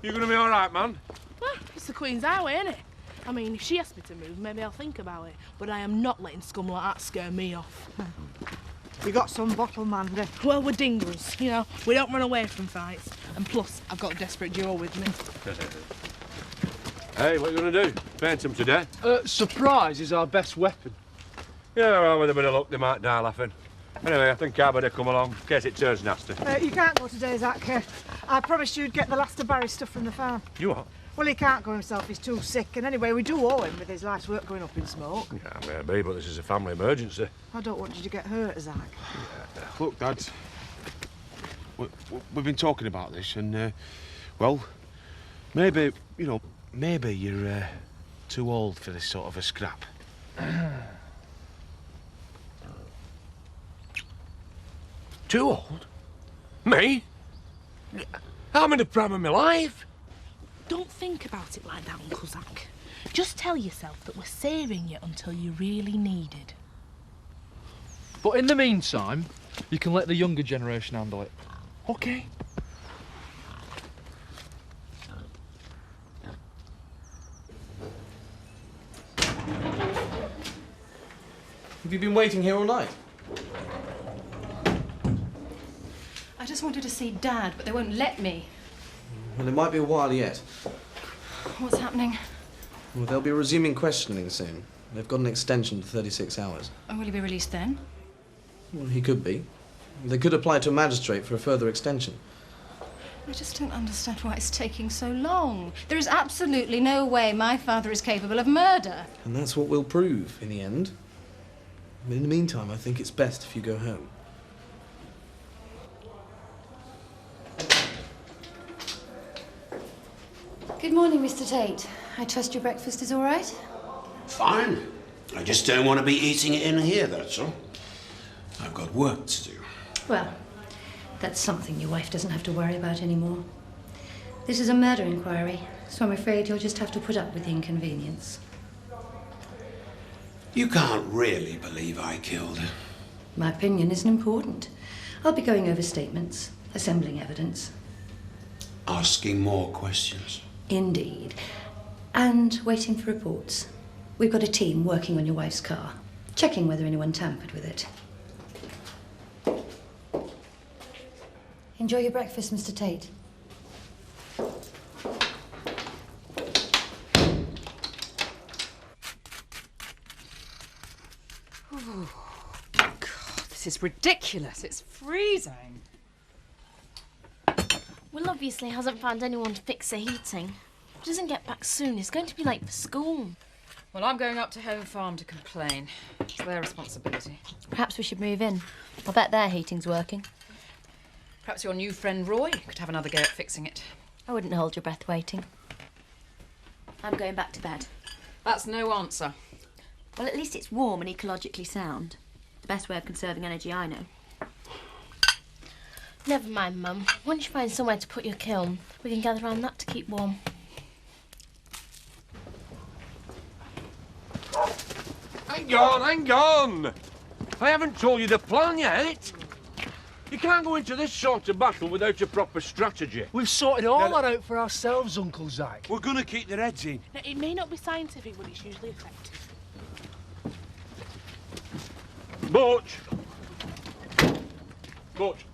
You gonna be all right, man? Well, it's the Queen's Highway, isn't it? I mean, if she asks me to move, maybe I'll think about it. But I am not letting scum like that scare me off. You got some bottle, Mandy? Well, we're dingles, you know. We don't run away from fights. And plus, I've got a desperate Joe with me. Hey, what are you gonna do? Paint him today? Surprise is our best weapon. Yeah, well, with a bit of luck, they might die laughing. Anyway, I think I better come along, in case it turns nasty. You can't go today, Zach. I promised you'd get the last of Barry's stuff from the farm. You what? Well, he can't go himself, he's too sick. And anyway, we do owe him with his life's work going up in smoke. Yeah, maybe, but this is a family emergency. I don't want you to get hurt, Zach. Look, Dad, we've been talking about this and, well, maybe, you know, maybe you're too old for this sort of a scrap. Too old? Me? I'm in the prime of my life. Don't think about it like that, Uncle Zach. Just tell yourself that we're saving you until you really need it. But in the meantime, you can let the younger generation handle it. Okay. Have you been waiting here all night? I just wanted to see Dad, but they won't let me. Well, it might be a while yet. What's happening? Well, they'll be resuming questioning soon. They've got an extension to 36 hours. And will he be released then? Well, he could be. They could apply to a magistrate for a further extension. I just don't understand why it's taking so long. There is absolutely no way my father is capable of murder. And that's what we'll prove in the end. But in the meantime, I think it's best if you go home. Good morning, Mr. Tate. I trust your breakfast is all right? Fine. I just don't want to be eating it in here, that's all. I've got work to do. Well, that's something your wife doesn't have to worry about anymore. This is a murder inquiry, so I'm afraid you'll just have to put up with the inconvenience. You can't really believe I killed her. My opinion isn't important. I'll be going over statements, assembling evidence. Asking more questions. Indeed. And waiting for reports. We've got a team working on your wife's car, checking whether anyone tampered with it. Enjoy your breakfast, Mr. Tate. Oh, God, this is ridiculous. It's freezing. Will obviously hasn't found anyone to fix the heating. If he doesn't get back soon, he's going to be late for school. Well, I'm going up to Home Farm to complain. It's their responsibility. Perhaps we should move in. I bet their heating's working. Perhaps your new friend Roy could have another go at fixing it. I wouldn't hold your breath waiting. I'm going back to bed. That's no answer. Well, at least it's warm and ecologically sound. The best way of conserving energy I know. Never mind, Mum. Once you find somewhere to put your kiln, we can gather around that to keep warm. Hang on, hang on! I haven't told you the plan yet. You can't go into this sort of battle without a proper strategy. We've sorted all that out for ourselves, Uncle Zach. We're gonna keep their heads in. Now, it may not be scientific, but it's usually effective. Butch! Butch!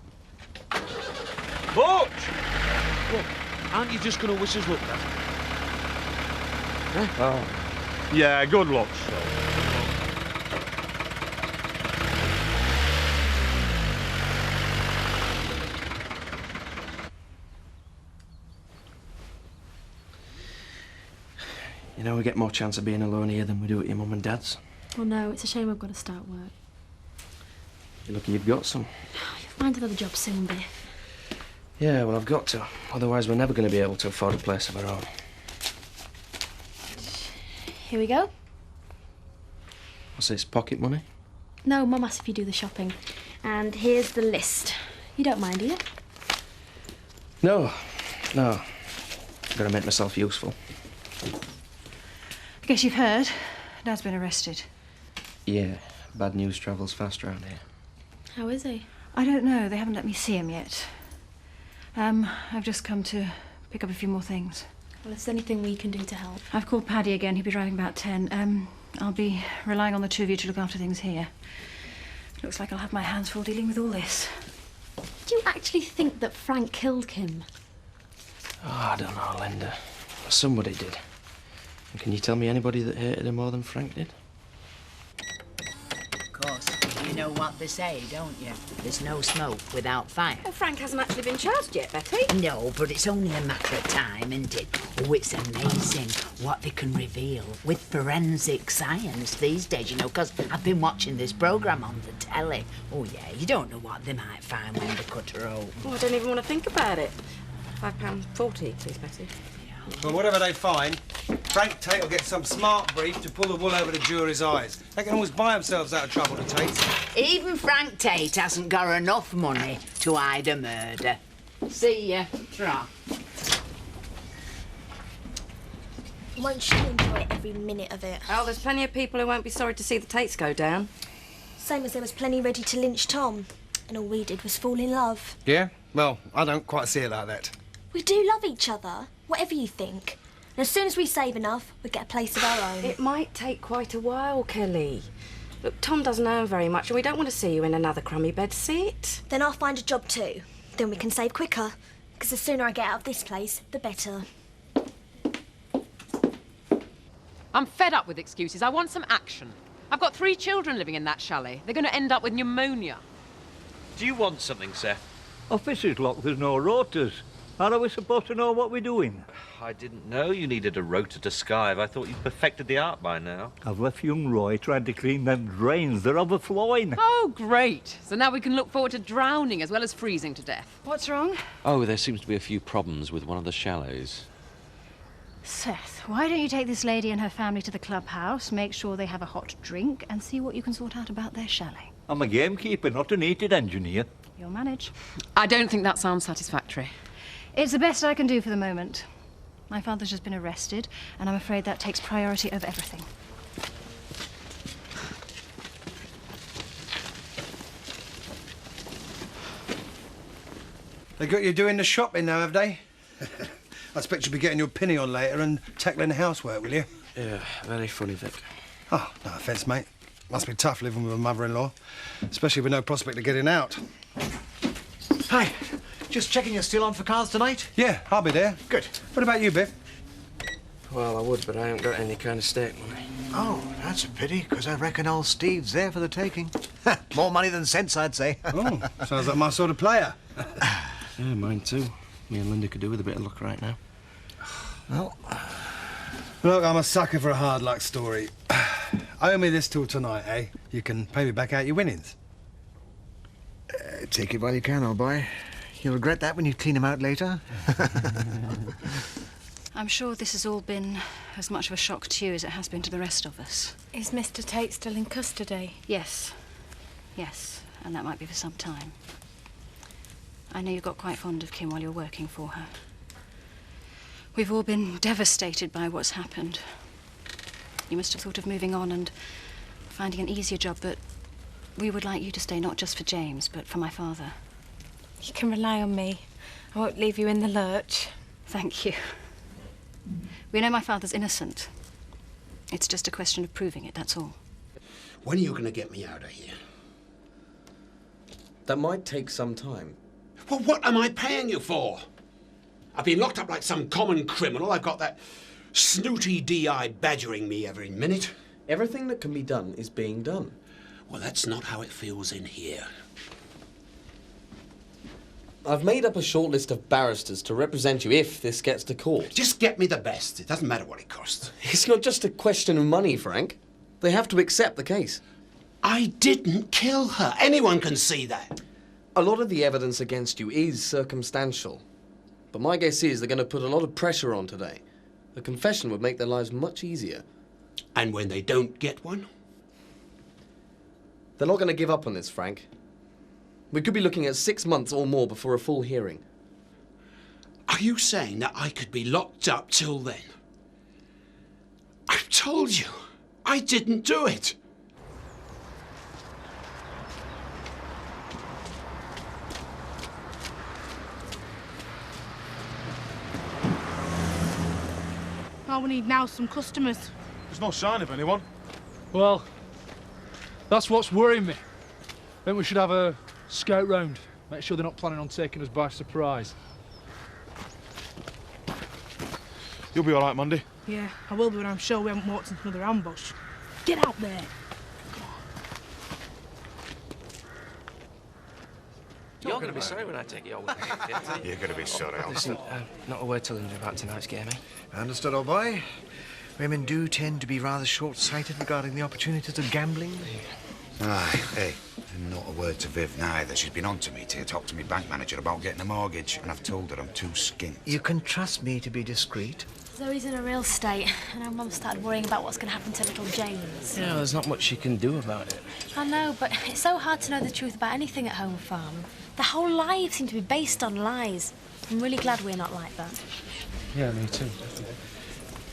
Butch! Look, aren't you just going to wish us luck, Dad? Oh. Yeah, good luck, son. You know, we get more chance of being alone here than we do at your mum and dad's. Well, no, it's a shame I've got to start work. You're lucky you've got some. You'll find another job soon, Biff. Yeah, well, I've got to. Otherwise, we're never going to be able to afford a place of our own. Here we go. What's this, pocket money? No, Mum asked if you do the shopping. And here's the list. You don't mind, do you? No. I've got to make myself useful. I guess you've heard. Dad's been arrested. Yeah, bad news travels fast around here. How is he? I don't know. They haven't let me see him yet. I've just come to pick up a few more things. Well, if there's anything we can do to help. I've called Paddy again. He'll be driving about 10. I'll be relying on the two of you to look after things here. Looks like I'll have my hands full dealing with all this. Do you actually think that Frank killed Kim? Oh, I don't know, Linda. Somebody did. And can you tell me anybody that hated him more than Frank did? Of course. You know what they say, don't you? There's no smoke without fire. Well, Frank hasn't actually been charged yet, Betty. No, but it's only a matter of time, isn't it? Oh, it's amazing what they can reveal with forensic science these days, you know, because I've been watching this programme on the telly. Oh, yeah, you don't know what they might find when they cut her open. Oh, I don't even want to think about it. £5.40, please, Betty. Well, whatever they find, Frank Tate will get some smart brief to pull the wool over the jury's eyes. They can always buy themselves out of trouble, the Tates. Even Frank Tate hasn't got enough money to hide a murder. See ya. Tra. Won't you enjoy every minute of it? Oh, there's plenty of people who won't be sorry to see the Tates go down. Same as there was plenty ready to lynch Tom. And all we did was fall in love. Yeah? Well, I don't quite see it like that. We do love each other, whatever you think. And as soon as we save enough, we get a place of our own. It might take quite a while, Kelly. Look, Tom doesn't earn very much and we don't want to see you in another crummy bed seat. Then I'll find a job too. Then we can save quicker. Because the sooner I get out of this place, the better. I'm fed up with excuses. I want some action. I've got 3 children living in that chalet. They're going to end up with pneumonia. Do you want something, Seth? Office is locked, there's no rotors. How are we supposed to know what we're doing? I didn't know you needed a rotor to skive. I thought you'd perfected the art by now. I've left young Roy trying to clean them drains. They're overflowing. Oh, great. So now we can look forward to drowning as well as freezing to death. What's wrong? Oh, there seems to be a few problems with one of the chalets. Seth, why don't you take this lady and her family to the clubhouse, make sure they have a hot drink, and see what you can sort out about their chalet? I'm a gamekeeper, not a heated engineer. You'll manage. I don't think that sounds satisfactory. It's the best I can do for the moment. My father's just been arrested, and I'm afraid that takes priority over everything. They got you doing the shopping now, have they? I expect you'll be getting your penny on later and tackling the housework, will you? Yeah, very funny, Vic. Oh, no offence, mate. Must be tough living with a mother-in-law, especially with no prospect of getting out. Hi. Just checking you're still on for cars tonight? Yeah, I'll be there. Good. What about you, Biff? Well, I would, but I haven't got any kind of stake money. Oh, that's a pity, because I reckon old Steve's there for the taking. More money than sense, I'd say. Oh, sounds like my sort of player. Yeah, mine too. Me and Linda could do with a bit of luck right now. Well, look, I'm a sucker for a hard luck story. Owe me this till tonight, eh? You can pay me back out your winnings. Take it while you can, old boy. You'll regret that when you clean him out later. I'm sure this has all been as much of a shock to you as it has been to the rest of us. Is Mr. Tate still in custody? Yes. Yes, and that might be for some time. I know you got quite fond of Kim while you were working for her. We've all been devastated by what's happened. You must have thought of moving on and finding an easier job, but we would like you to stay not just for James, but for my father. You can rely on me. I won't leave you in the lurch. Thank you. We know my father's innocent. It's just a question of proving it, that's all. When are you going to get me out of here? That might take some time. Well, what am I paying you for? I've been locked up like some common criminal. I've got that snooty DI badgering me every minute. Everything that can be done is being done. Well, that's not how it feels in here. I've made up a short list of barristers to represent you if this gets to court. Just get me the best. It doesn't matter what it costs. It's not just a question of money, Frank. They have to accept the case. I didn't kill her. Anyone can see that. A lot of the evidence against you is circumstantial. But my guess is they're going to put a lot of pressure on today. A confession would make their lives much easier. And when they don't get one? They're not going to give up on this, Frank. We could be looking at 6 months or more before a full hearing. Are you saying that I could be locked up till then? I've told you, I didn't do it. All we need now is some customers. There's no sign of anyone. Well, that's what's worrying me. I think we should have a scout round. Make sure they're not planning on taking us by surprise. You'll be all right, Monday. Yeah, I will be when I'm sure we haven't walked into another ambush. Get out there. You're going to be sorry when I take you away. You're going to be sorry. Listen, not a word to Linda about tonight's game, eh? Understood, old boy. Women do tend to be rather short-sighted regarding the opportunities of gambling. Aye, hey, and not a word to Viv neither. She's been on to me to talk to me bank manager about getting a mortgage, and I've told her I'm too skint. You can trust me to be discreet. Zoe's in a real state, and our mum started worrying about what's going to happen to little James. Yeah, there's not much she can do about it. I know, but it's so hard to know the truth about anything at Home Farm. Their whole lives seem to be based on lies. I'm really glad we're not like that. Yeah, me too.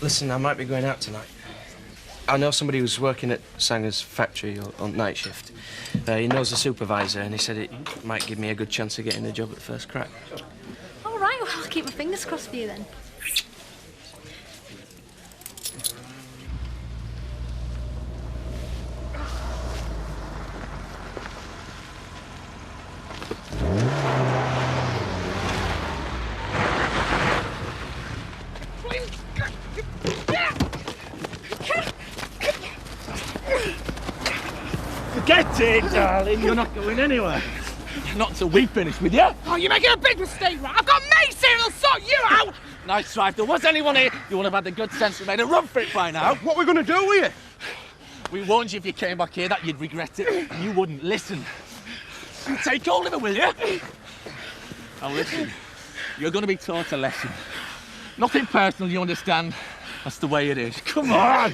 Listen, I might be going out tonight. I know somebody who's working at Sanger's factory on night shift. He knows the supervisor, and he said it might give me a good chance of getting a job at first crack. All right, well, I'll keep my fingers crossed for you then. Forget it, darling. You're not going anywhere. Not till we finish with you. Oh, you're making a big mistake, right? I've got mates here that'll sort you out! Nice try. If there was anyone here, you would have had the good sense to make a run for it by now. What are we going to do with you? We warned you if you came back here that you'd regret it. You wouldn't listen. Take hold of it, will you? Now listen, you're going to be taught a lesson. Nothing personal, you understand? That's the way it is. Come on!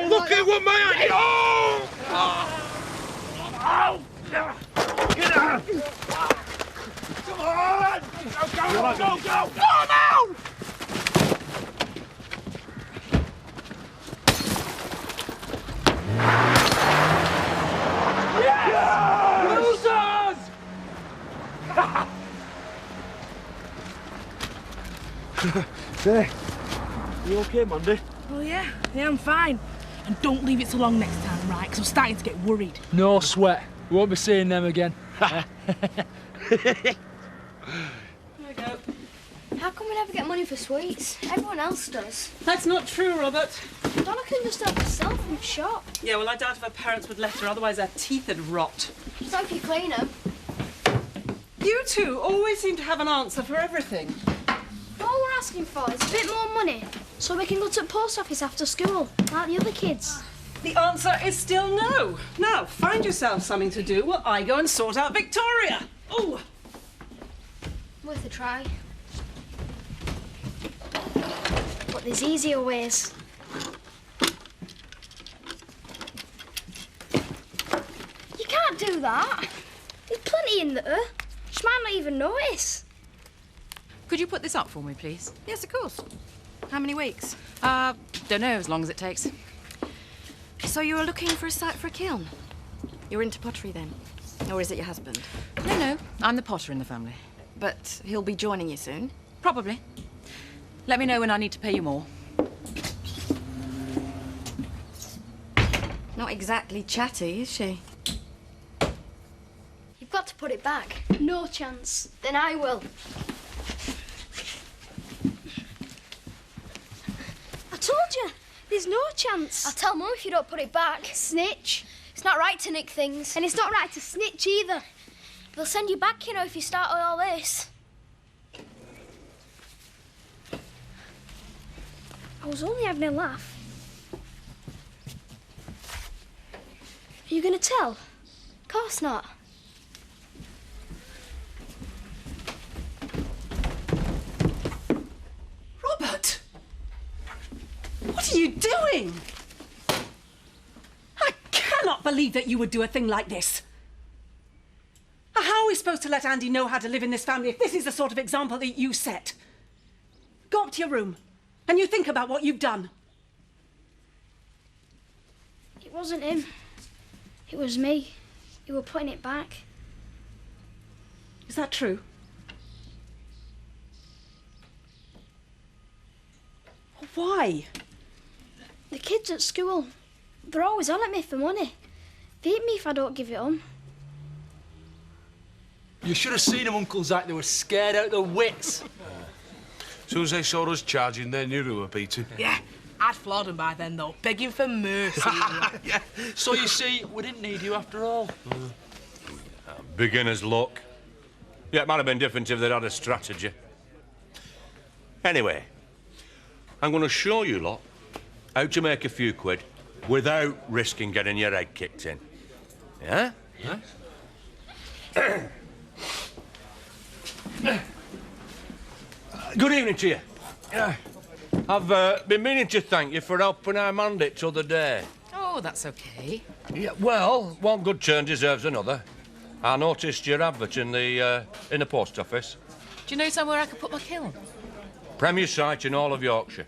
Look at what my eye! Oh! Ow! Get out! Come on! Go! Go now! Yes! Losers! There. You okay, Monday? Oh, yeah, I'm fine. And don't leave it so long next time, right? Because I'm starting to get worried. No sweat. We won't be seeing them again. There we go. How come we never get money for sweets? Everyone else does. That's not true, Robert. Donna can just help herself from the shop. Yeah, well, I doubt if her parents would let her, otherwise her teeth would rot. So if you clean them. You two always seem to have an answer for everything. All we're asking for is a bit more money, so we can go to the post office after school, like the other kids. The answer is still no. Now, find yourself something to do while I go and sort out Victoria. Oh! Worth a try. But there's easier ways. You can't do that. There's plenty in there. She might not even notice. Could you put this up for me, please? Yes, of course. How many weeks? Don't know, as long as it takes. So you were looking for a site for a kiln? You're into pottery then? Or is it your husband? No, I'm the potter in the family. But he'll be joining you soon? Probably. Let me know when I need to pay you more. Not exactly chatty, is she? You've got to put it back. No chance. Then I will. I told you, there's no chance. I'll tell Mum if you don't put it back. Snitch. It's not right to nick things. And it's not right to snitch either. They'll send you back, you know, if you start with all this. I was only having a laugh. Are you going to tell? Of course not. What are you doing? I cannot believe that you would do a thing like this. How are we supposed to let Andy know how to live in this family if this is the sort of example that you set? Go up to your room and you think about what you've done. It wasn't him. It was me. You were putting it back. Is that true? Why? The kids at school, they're always on at me for money. They hit me if I don't give it on. You should have seen them, Uncle Zack. They were scared out their wits. As soon as they saw us charging, they knew they were beaten. Yeah, I'd floored him by then, though, begging for mercy. Yeah. So you see, we didn't need you after all. Beginner's luck. Yeah, it might have been different if they'd had a strategy. Anyway, I'm going to show you lot how to make a few quid without risking getting your head kicked in. Yeah? Good evening to you. I've been meaning to thank you for helping our mandate the other day. Oh, that's okay. Yeah, well, one good turn deserves another. I noticed your advert in the post office. Do you know somewhere I could put my kiln? Premier site in all of Yorkshire.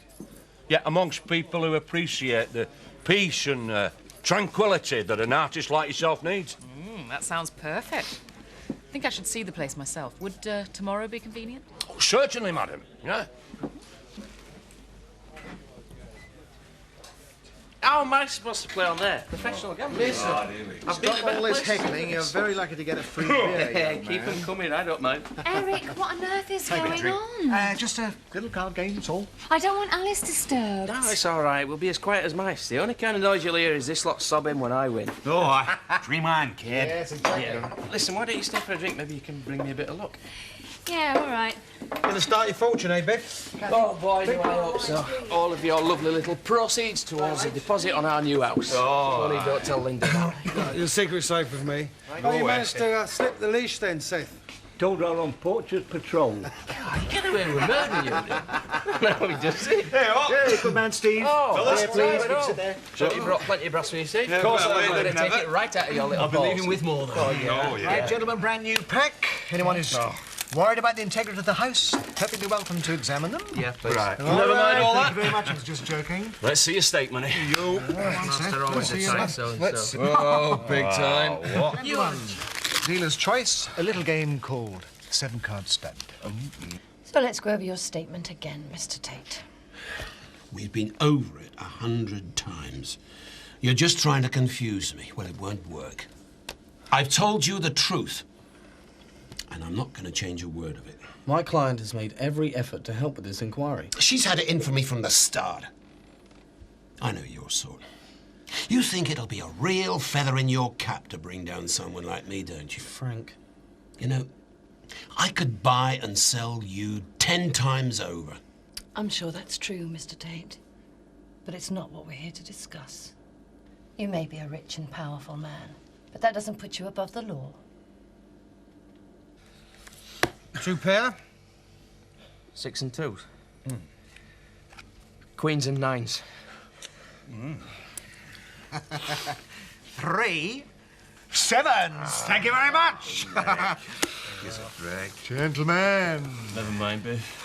Yeah, amongst people who appreciate the peace and tranquility that an artist like yourself needs. That sounds perfect. I think I should see the place myself. Would tomorrow be convenient? Oh, certainly, madam. Yeah. How am I supposed to play on there? Professional gambling. Listen, I've got all this heckling. You're very lucky to get a free beer. Yeah, keep them coming. I don't mind. Eric, what on earth is going on? Just a little card game, that's all. I don't want Alice disturbed. No, it's all right. We'll be as quiet as mice. The only kind of noise you'll hear is this lot sobbing when I win. Oh, dream on, kid. Yes, exactly. Yeah. Listen, why don't you stay for a drink? Maybe you can bring me a bit of luck. Yeah, all right. Gonna start your fortune, eh, Biff? Oh, boy, do I hope so. All of your lovely little proceeds towards the deposit on our new house. Oh. Only don't tell Linda that. Your secret's safe with me. Go Oh, you away. managed to slip the leash then, Seth? Told her on Poacher's Patrol. Get away with murder, you do. No, we just sit. Hey, what? Hey, good man, Steve. Oh, Fellas, yeah, please, right, sit there. So you brought plenty of brass for you, Steve? Yeah, Of course, well, I'm going to never. take it right out of your little I'll be balls. leaving with more, though. Oh, yeah. Oh, yeah. Right, gentlemen, brand new pack. Anyone who's worried about the integrity of the house, perfectly welcome to examine them. Yeah, please. Right. Never mind all that. Thank you very much. I was just joking. Let's see your stake money. You. Master always See you, said man. so. Let's- Oh, big time. What? You Dealer's choice, a little game called 7-card stud. So let's go over your statement again, Mr. Tate. We've been over it 100 times. You're just trying to confuse me. Well, it won't work. I've told you the truth, and I'm not going to change a word of it. My client has made every effort to help with this inquiry. She's had it in for me from the start. I know your sort. You think it'll be a real feather in your cap to bring down someone like me, don't you? Frank. You know, I could buy and sell you 10 times over. I'm sure that's true, Mr. Tate. But it's not what we're here to discuss. You may be a rich and powerful man, but that doesn't put you above the law. 2 pair? 6 and 2s. Queens and 9s. 3 7s. Thank you very much. Gives a break. Gentlemen. Never mind, Biff.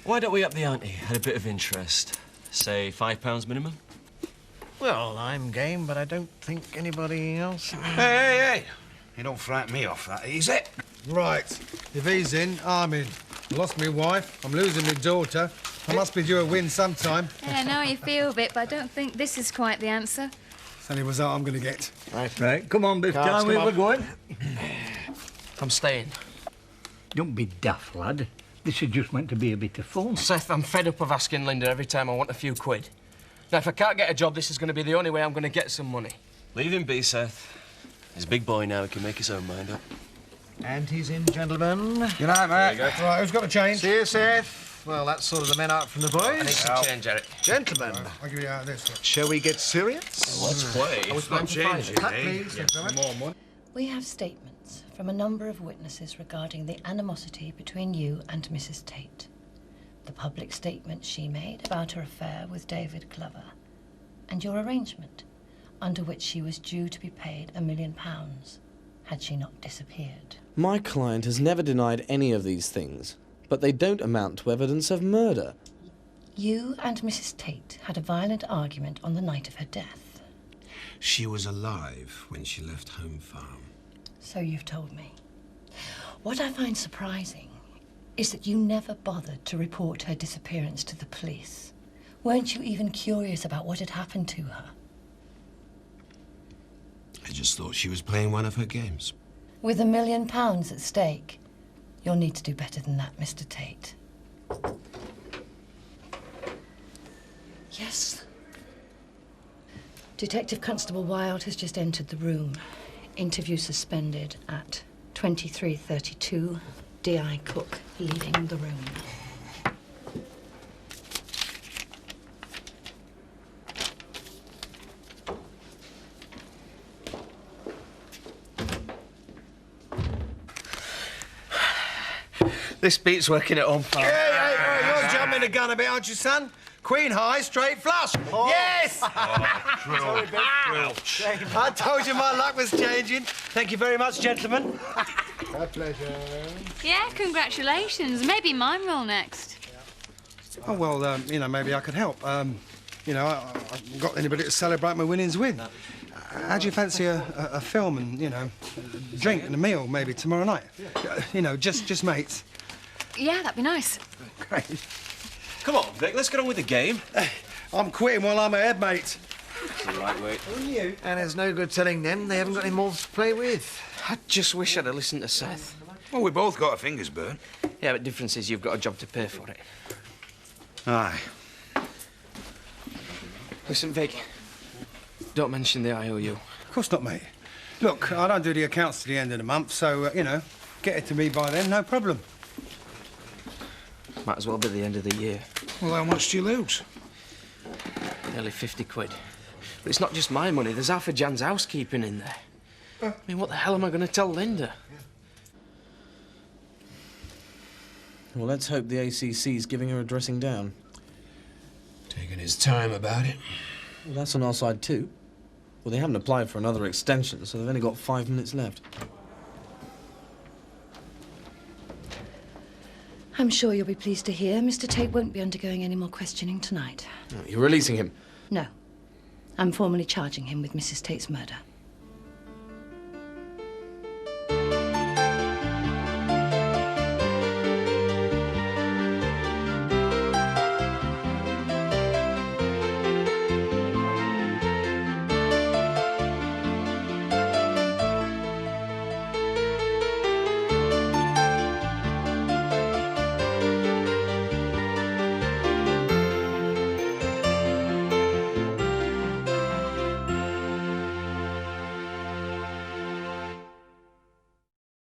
Why don't we up the ante at a bit of interest? Say £5 minimum? Well, I'm game, but I don't think anybody else... Hey! You don't frighten me off that easy. Right. If he's in, I'm in. I lost my wife. I'm losing my daughter. I must be due a win sometime. Yeah, I know how you feel a bit, but I don't think this is quite the answer. It's the only result I'm going to get. Right, come on, Biff. Cards, Tell me come we're on. going. I'm staying. Don't be daft, lad. This is just meant to be a bit of fun. Seth, I'm fed up of asking Linda every time I want a few quid. Now, if I can't get a job, this is going to be the only way I'm going to get some money. Leave him be, Seth. He's a big boy now. He can make his own mind up. And he's in, gentlemen. Good night, mate. Right, who's got the change? See you, Seth. Well, that's sort of the men out from the boys. I need some change, Eric. Gentlemen, I'll give you out of this. shall we get serious? Let's play. I was planning to find it. Cut, please. More money. We have statements from a number of witnesses regarding the animosity between you and Mrs. Tate. the public statement she made about her affair with David Glover, and your arrangement under which she was due to be paid £1 million had she not disappeared. My client has never denied any of these things, but they don't amount to evidence of murder. You and Mrs. Tate had a violent argument on the night of her death. She was alive when she left Home Farm. So you've told me. What I find surprising is that you never bothered to report her disappearance to the police. Weren't you even curious about what had happened to her? I just thought she was playing one of her games. With £1 million at stake, you'll need to do better than that, Mr. Tate. Yes? Detective Constable Wilde has just entered the room. Interview suspended at 23:32. D.I. Cook leaving the room. This beats working at Home Farm. Hey, you're jumping the gun a bit, aren't you, son? Queen high, straight flush. Yes! Sorry, Bill. I told you my luck was changing. Thank you very much, gentlemen. A pleasure. Yeah, congratulations. Maybe mine will next. Oh, well, you know, maybe I could help. You know, I haven't got anybody to celebrate my winnings with. How do you fancy a film and, you know, a drink and a meal maybe tomorrow night? You know, just mates. Yeah, that'd be nice. Great. Come on, Vic, let's get on with the game. I'm quitting while I'm ahead, mate. Lightweight. Who knew? And there's no good telling them they haven't got any more to play with. I just wish I'd have listened to Seth. Well, we both got our fingers burnt. Yeah, but difference is you've got a job to pay for it. Aye. Listen, Vic, don't mention the IOU. Of course not, mate. Look, I don't do the accounts to the end of the month, so, you know, get it to me by then, no problem. Might as well be the end of the year. Well, how much do you lose? Nearly 50 quid. But it's not just my money, there's half of Jan's housekeeping in there. I mean, what the hell am I going to tell Linda? Well, let's hope the ACC's giving her a dressing down. Taking his time about it. Well, that's on our side too. Well, they haven't applied for another extension, so they've only got 5 minutes left. I'm sure you'll be pleased to hear Mr. Tate won't be undergoing any more questioning tonight. Oh, you're releasing him? No. I'm formally charging him with Mrs. Tate's murder.